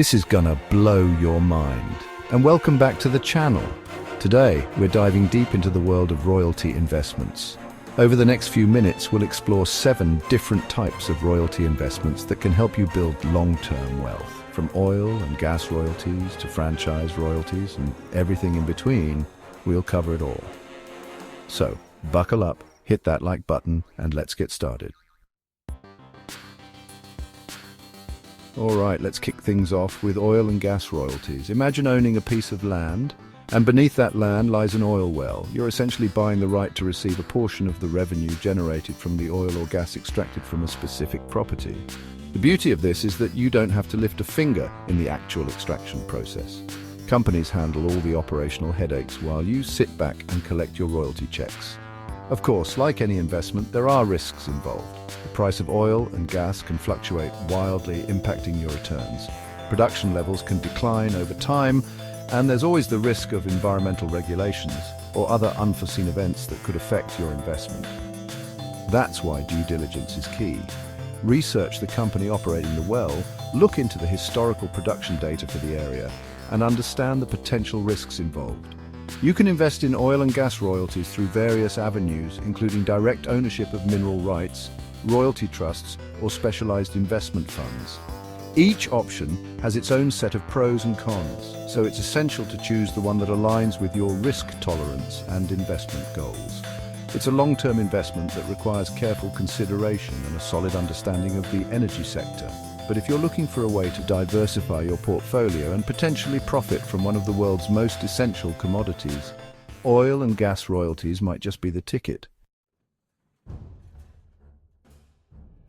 This is gonna blow your mind. And welcome back to the channel. Today, we're diving deep into the world of royalty investments. Over the next few minutes, we'll explore 7 different types of royalty investments that can help you build long-term wealth. From oil and gas royalties to franchise royalties and everything in between, we'll cover it all. So, buckle up, hit that like button, and let's get started. All right, let's kick things off with oil and gas royalties. Imagine owning a piece of land, and beneath that land lies an oil well. You're essentially buying the right to receive a portion of the revenue generated from the oil or gas extracted from a specific property. The beauty of this is that you don't have to lift a finger in the actual extraction process. Companies handle all the operational headaches while you sit back and collect your royalty checks. Of course, like any investment, there are risks involved. The price of oil and gas can fluctuate wildly, impacting your returns. Production levels can decline over time, and there's always the risk of environmental regulations or other unforeseen events that could affect your investment. That's why due diligence is key. Research the company operating the well, look into the historical production data for the area, and understand the potential risks involved. You can invest in oil and gas royalties through various avenues, including direct ownership of mineral rights, royalty trusts, or specialized investment funds. Each option has its own set of pros and cons, so it's essential to choose the one that aligns with your risk tolerance and investment goals. It's a long-term investment that requires careful consideration and a solid understanding of the energy sector. But if you're looking for a way to diversify your portfolio and potentially profit from one of the world's most essential commodities, oil and gas royalties might just be the ticket.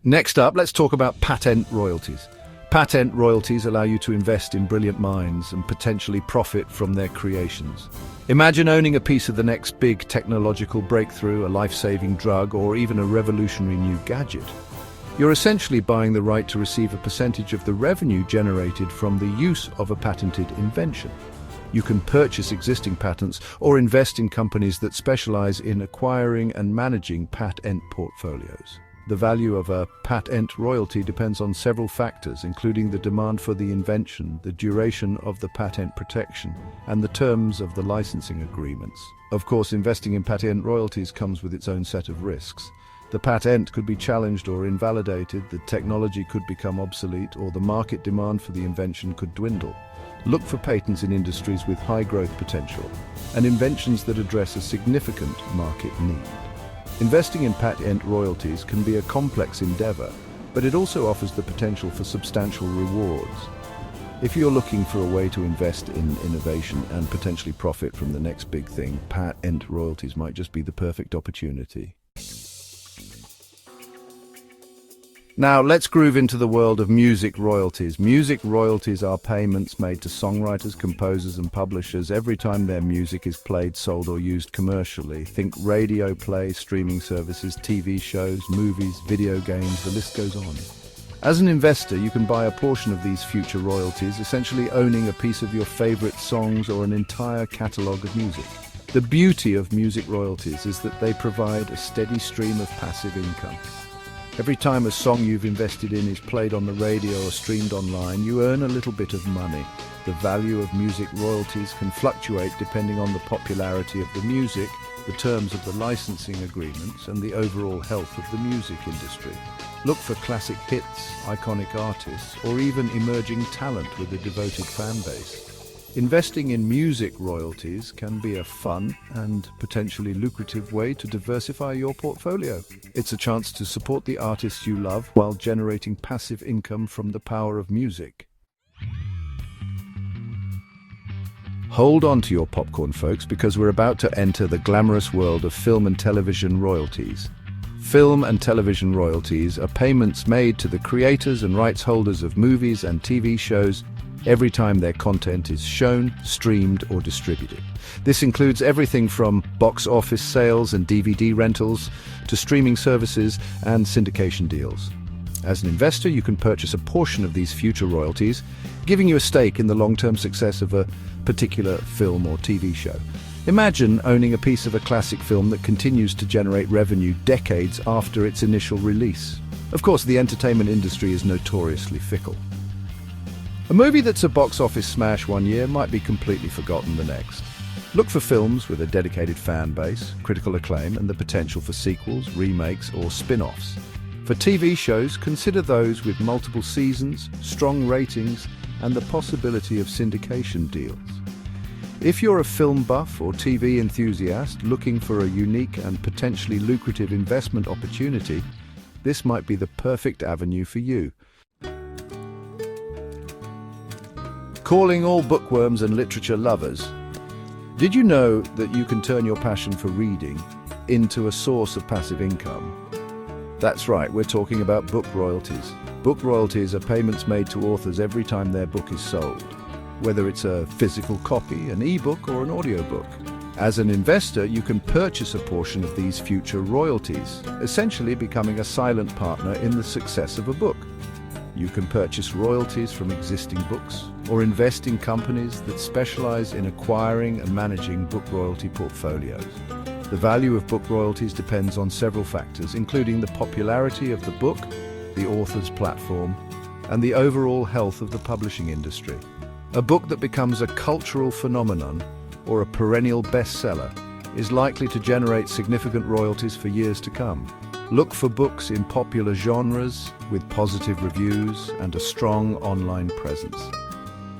Next up, let's talk about patent royalties. Patent royalties allow you to invest in brilliant minds and potentially profit from their creations. Imagine owning a piece of the next big technological breakthrough, a life-saving drug, or even a revolutionary new gadget. You're essentially buying the right to receive a percentage of the revenue generated from the use of a patented invention. You can purchase existing patents or invest in companies that specialize in acquiring and managing patent portfolios. The value of a patent royalty depends on several factors, including the demand for the invention, the duration of the patent protection, and the terms of the licensing agreements. Of course, investing in patent royalties comes with its own set of risks. The patent could be challenged or invalidated, the technology could become obsolete, or the market demand for the invention could dwindle. Look for patents in industries with high growth potential and inventions that address a significant market need. Investing in patent royalties can be a complex endeavor, but it also offers the potential for substantial rewards. If you're looking for a way to invest in innovation and potentially profit from the next big thing, patent royalties might just be the perfect opportunity. Now, let's groove into the world of music royalties. Music royalties are payments made to songwriters, composers, and publishers every time their music is played, sold, or used commercially. Think radio play, streaming services, TV shows, movies, video games, the list goes on. As an investor, you can buy a portion of these future royalties, essentially owning a piece of your favorite songs or an entire catalog of music. The beauty of music royalties is that they provide a steady stream of passive income. Every time a song you've invested in is played on the radio or streamed online, you earn a little bit of money. The value of music royalties can fluctuate depending on the popularity of the music, the terms of the licensing agreements, and the overall health of the music industry. Look for classic hits, iconic artists, or even emerging talent with a devoted fan base. Investing in music royalties can be a fun and potentially lucrative way to diversify your portfolio. It's a chance to support the artists you love while generating passive income from the power of music. Hold on to your popcorn, folks, because we're about to enter the glamorous world of film and television royalties. Film and television royalties are payments made to the creators and rights holders of movies and TV shows every time their content is shown, streamed, or distributed. This includes everything from box office sales and DVD rentals to streaming services and syndication deals. As an investor, you can purchase a portion of these future royalties, giving you a stake in the long-term success of a particular film or TV show. Imagine owning a piece of a classic film that continues to generate revenue decades after its initial release. Of course, the entertainment industry is notoriously fickle. A movie that's a box office smash one year might be completely forgotten the next. Look for films with a dedicated fan base, critical acclaim, and the potential for sequels, remakes, or spin-offs. For TV shows, consider those with multiple seasons, strong ratings, and the possibility of syndication deals. If you're a film buff or TV enthusiast looking for a unique and potentially lucrative investment opportunity, this might be the perfect avenue for you. Calling all bookworms and literature lovers. Did you know that you can turn your passion for reading into a source of passive income? That's right, we're talking about book royalties. Book royalties are payments made to authors every time their book is sold, whether it's a physical copy, an ebook, or an audiobook. As an investor, you can purchase a portion of these future royalties, essentially becoming a silent partner in the success of a book. You can purchase royalties from existing books or invest in companies that specialize in acquiring and managing book royalty portfolios. The value of book royalties depends on several factors, including the popularity of the book, the author's platform, and the overall health of the publishing industry. A book that becomes a cultural phenomenon or a perennial bestseller is likely to generate significant royalties for years to come. Look for books in popular genres with positive reviews and a strong online presence.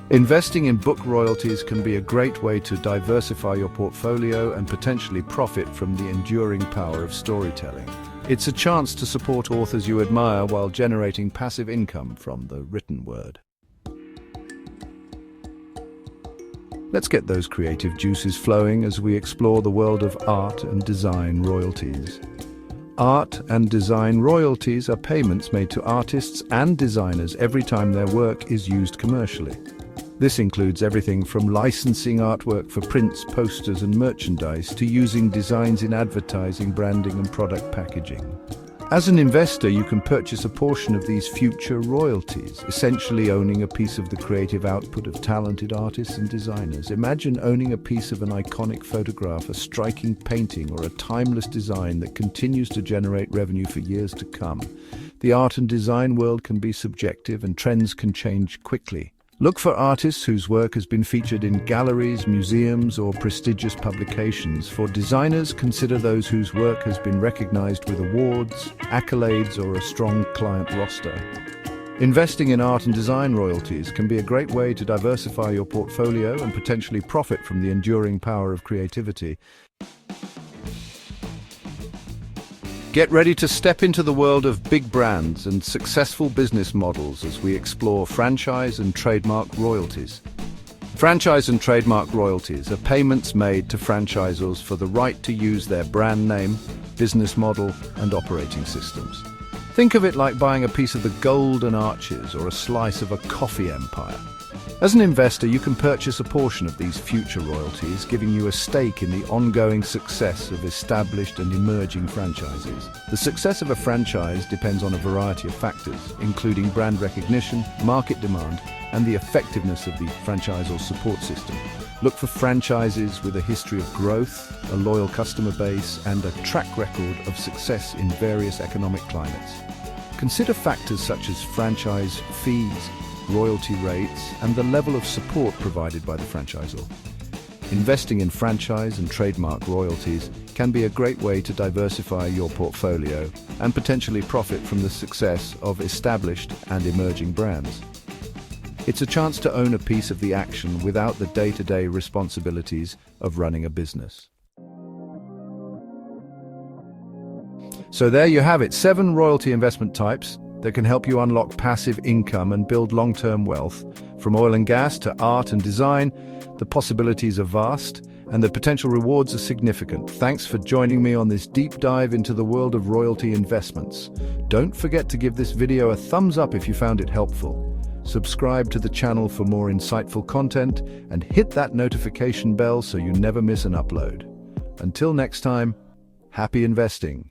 Investing in book royalties can be a great way to diversify your portfolio and potentially profit from the enduring power of storytelling. It's a chance to support authors you admire while generating passive income from the written word. Let's get those creative juices flowing as we explore the world of art and design royalties. Art and design royalties are payments made to artists and designers every time their work is used commercially. This includes everything from licensing artwork for prints, posters, and merchandise to using designs in advertising, branding, and product packaging. As an investor, you can purchase a portion of these future royalties, essentially owning a piece of the creative output of talented artists and designers. Imagine owning a piece of an iconic photograph, a striking painting, or a timeless design that continues to generate revenue for years to come. The art and design world can be subjective, and trends can change quickly. Look for artists whose work has been featured in galleries, museums, or prestigious publications. For designers, consider those whose work has been recognized with awards, accolades, or a strong client roster. Investing in art and design royalties can be a great way to diversify your portfolio and potentially profit from the enduring power of creativity. Get ready to step into the world of big brands and successful business models as we explore franchise and trademark royalties. Franchise and trademark royalties are payments made to franchisors for the right to use their brand name, business model, and operating systems. Think of it like buying a piece of the Golden Arches or a slice of a coffee empire. As an investor, you can purchase a portion of these future royalties, giving you a stake in the ongoing success of established and emerging franchises. The success of a franchise depends on a variety of factors, including brand recognition, market demand, and the effectiveness of the franchisor support system. Look for franchises with a history of growth, a loyal customer base, and a track record of success in various economic climates. Consider factors such as franchise fees, royalty rates, and the level of support provided by the franchisor. Investing in franchise and trademark royalties can be a great way to diversify your portfolio and potentially profit from the success of established and emerging brands. It's a chance to own a piece of the action without the day-to-day responsibilities of running a business. So there you have it, 7 royalty investment types that can help you unlock passive income and build long-term wealth. From oil and gas to art and design, the possibilities are vast and the potential rewards are significant. Thanks for joining me on this deep dive into the world of royalty investments. Don't forget to give this video a thumbs up if you found it helpful. Subscribe to the channel for more insightful content and hit that notification bell so you never miss an upload. Until next time, happy investing.